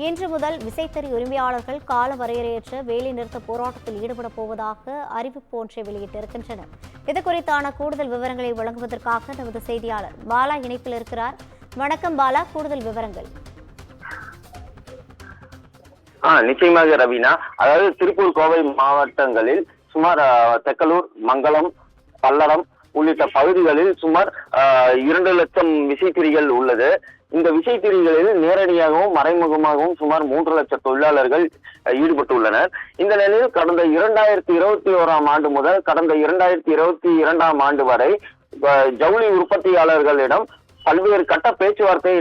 இன்று முதல் விசைத்தறி உரிமையாளர்கள் கால வரையறையற்ற வேலைநிறுத்த போராட்டத்தில் ஈடுபடப் போவதாக அறிவிப்பு ஒன்றை வெளியிட்டிருக்கின்றனர். இதுகுறித்தான கூடுதல் விவரங்களை வழங்குவதற்காக நமது செய்தியாளர் பாலா இணைப்பில் இருக்கிறார். வணக்கம் பாலா, கூடுதல் விவரங்கள். நிச்சயமாக ரவீனா. அதாவது திருப்பூர், கோவை மாவட்டங்களில் சுமார் தெக்கலூர், மங்களம், பல்லடம் உள்ளிட்ட பகுதிகளில் சுமார் 2 லட்சம் விசைத்திரிகள் உள்ளது. இந்த விசைத்திரிகளில் நேரடியாகவும் மறைமுகமாகவும் சுமார் 3 லட்சம் தொழிலாளர்கள் ஈடுபட்டுள்ளனர். இந்த நிலையில் கடந்த 2021ஆம் ஆண்டு முதல் கடந்த 2022ஆம் ஆண்டு வரை ஜவுளி உற்பத்தியாளர்களிடம் பல்வேறு கட்ட பேச்சுவார்த்தை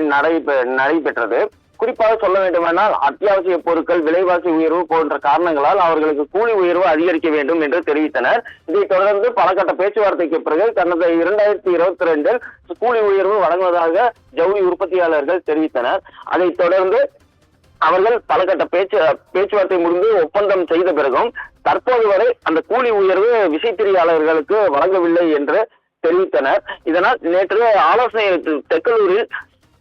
நடைபெற்றது. குறிப்பாக சொல்ல வேண்டுமானால் அத்தியாவசிய பொருட்கள் விலைவாசி உயர்வு போன்ற காரணங்களால் அவர்களுக்கு கூலி உயர்வு அதிகரிக்க வேண்டும் என்று தெரிவித்தனர். இதைத் தொடர்ந்து பல கட்ட பேச்சுவார்த்தைக்கு பிறகு கடந்த 2022 கூலி உயர்வு வழங்குவதாக ஜவுளி உற்பத்தியாளர்கள் தெரிவித்தனர். அதைத் தொடர்ந்து அவர்கள் பல கட்ட பேச்சுவார்த்தை முடிந்து ஒப்பந்தம் செய்த பிறகும் தற்போது வரை அந்த கூலி உயர்வு விசைத்திரியாளர்களுக்கு வழங்கவில்லை என்று தெரிவித்தனர். இதனால் நேற்று தெக்கலூரில்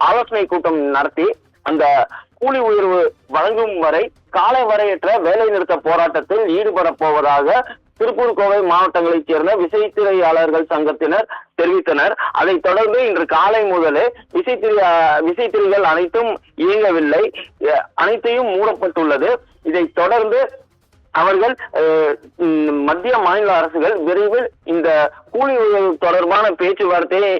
ஆலோசனை கூட்டம் நடத்தி அந்த கூலி உயர்வு வழங்கும் வரை காலை வரையற்ற வேலை நிறுத்த போராட்டத்தில் ஈடுபட போவதாக திருப்பூர், கோவை மாவட்டங்களைச் சேர்ந்த விசைத்திரையாளர்கள் சங்கத்தினர் தெரிவித்தனர். அதைத் தொடர்ந்து இன்று காலை முதலே விசைத்திரிகள் அனைத்தும் இயங்கவில்லை, அனைத்தையும் மூடப்பட்டுள்ளது. இதைத் தொடர்ந்து அவர்கள் மத்திய மாநில அரசுகள் விரைவில் இந்த கூலி உயர்வு தொடர்பான பேச்சுவார்த்தையை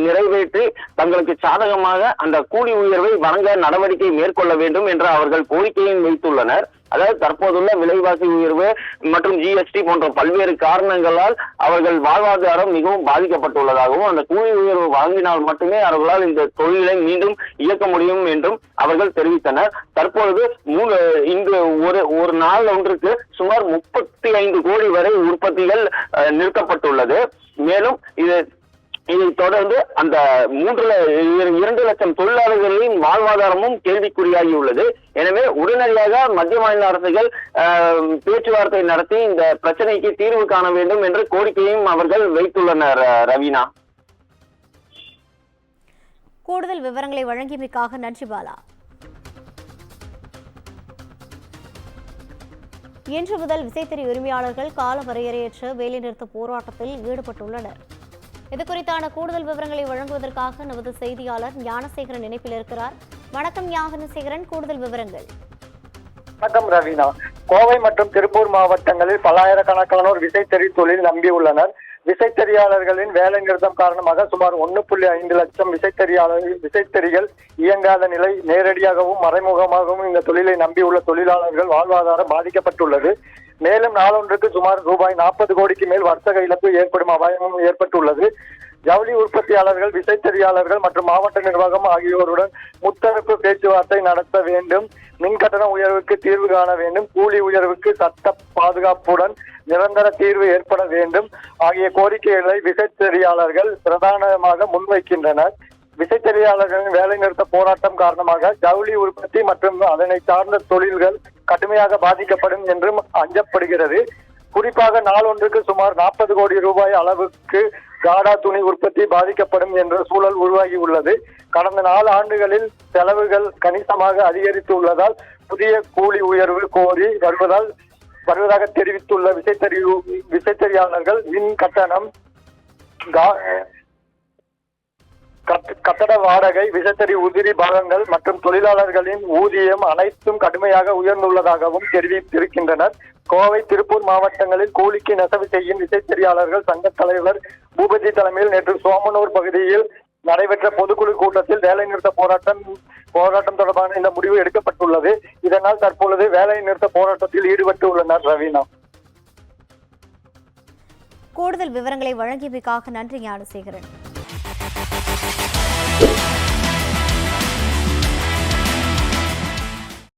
நிறைவேற்றி தங்களுக்கு சாதகமாக அந்த கூலி உயர்வை வழங்க நடவடிக்கை மேற்கொள்ள வேண்டும் என்று அவர்கள் கோரிக்கையும் வைத்துள்ளனர். அதாவது தற்போதுள்ள விலைவாசி உயர்வு மற்றும் ஜிஎஸ்டி போன்ற பல்வேறு காரணங்களால் அவர்கள் வாழ்வாதாரம் மிகவும் பாதிக்கப்பட்டுள்ளதாகவும் அந்த கூலி உயர்வு வழங்கினால் மட்டுமே அவர்களால் இந்த தொழிலை மீண்டும் இயக்க முடியும் என்றும் அவர்கள் தெரிவித்தனர். தற்பொழுது இங்கு ஒரு நாள் ஒன்றுக்கு சுமார் 35 கோடி வரை உற்பத்திகள் நிறுத்தப்பட்டுள்ளது. மேலும் இதைத் தொடர்ந்து அந்த 2 லட்சம் தொழிலாளர்களின் வாழ்வாதாரமும் கேள்விக்குறியாகியுள்ளது. எனவே உடனடியாக மத்திய மாநில அரசுகள் பேச்சுவார்த்தை நடத்தி இந்த பிரச்சனைக்கு தீர்வு காண வேண்டும் என்ற கோரிக்கையும் அவர்கள் வைத்துள்ளனர். ரவீனா, கூடுதல் விவரங்களை வழங்கியமைக்காக நன்றி பாலா. இன்று முதல் விசைத்தறி உரிமையாளர்கள் கால வரையறையற்ற வேலைநிறுத்த போராட்டத்தில் ஈடுபட்டுள்ளனர். இதுகுறித்தான கூடுதல் விவரங்களை வழங்குவதற்காக நமது செய்தியாளர் ஞானசேகரன் இணைப்பில் இருக்கிறார். வணக்கம் ஞானசேகரன், கூடுதல் விவரங்கள். வணக்கம் ரவீனா. கோவை மற்றும் திருப்பூர் மாவட்டங்களில் பல்லாயிரக்கணக்கானோர் விசைத்தறி தொழில் நம்பியுள்ளனர். விசைத்தறியாளர்களின் வேலை நிறுத்தம் காரணமாக சுமார் 1.5 லட்சம் விசைத்தறிகள் இயங்காத நிலை. நேரடியாகவும் மறைமுகமாகவும் இந்த தொழிலை நம்பியுள்ள தொழிலாளர்கள் வாழ்வாதாரம் பாதிக்கப்பட்டுள்ளது. மேலும் நாளொன்றுக்கு சுமார் ரூபாய் 40 கோடிக்கு மேல் வர்த்தக இழப்பு ஏற்படும் அபாயமும் ஏற்பட்டுள்ளது. ஜவுளி உற்பத்தியாளர்கள், விசைத்தறியாளர்கள் மற்றும் மாவட்ட நிர்வாகம் ஆகியோருடன் முத்தரப்பு பேச்சுவார்த்தை நடத்த வேண்டும். மின்கட்டண உயர்வுக்கு தீர்வு காண வேண்டும். கூலி உயர்வுக்கு சட்ட பாதுகாப்புடன் நிரந்தர தீர்வு ஏற்பட வேண்டும் ஆகிய கோரிக்கைகளை விசைத்தறியாளர்கள் பிரதானமாக முன்வைக்கின்றனர். விசைத்தறியாளர்களின் வேலை நிறுத்த போராட்டம் காரணமாக ஜவுளி உற்பத்தி மற்றும் அதனை சார்ந்த தொழில்கள் கடுமையாக பாதிக்கப்படும் என்றும் அஞ்சப்படுகிறது. குறிப்பாக நாளொன்றுக்கு சுமார் 40 கோடி ரூபாய் அளவுக்கு காடா துணி உற்பத்தி பாதிக்கப்படும் என்ற சூழல் உருவாகி உள்ளது. கடந்த 4 ஆண்டுகளில் செலவுகள் கணிசமாக அதிகரித்துள்ளதால் புதிய கூலி உயர்வு கோரி வருவதாக தெரிவித்துள்ள விசைத்தறியாளர்கள் மின் கட்டணம், கட்டட வாடகை, விசைத்தறி உதிரி பாகங்கள் மற்றும் தொழிலாளர்களின் ஊதியம் அனைத்தும் கடுமையாக உயர்ந்துள்ளதாகவும் தெரிவித்திருக்கின்றனர். கோவை, திருப்பூர் மாவட்டங்களில் கூலிக்கு நெசவு செய்யும் விசைத்தறியாளர்கள் சங்க தலைவர் பூபதி தலைமையில் நேற்று சோமனூர் பகுதியில் நடைபெற்ற பொதுக்குழு கூட்டத்தில் வேலை நிறுத்த போராட்டம் தொடர்பான இந்த முடிவு எடுக்கப்பட்டுள்ளது. இதனால் தற்பொழுது வேலை நிறுத்த போராட்டத்தில் ஈடுபட்டு உள்ளனர். ரவீனா, கூடுதல் விவரங்களை வழங்கியமைக்காக நன்றி ஞானசேகரன்.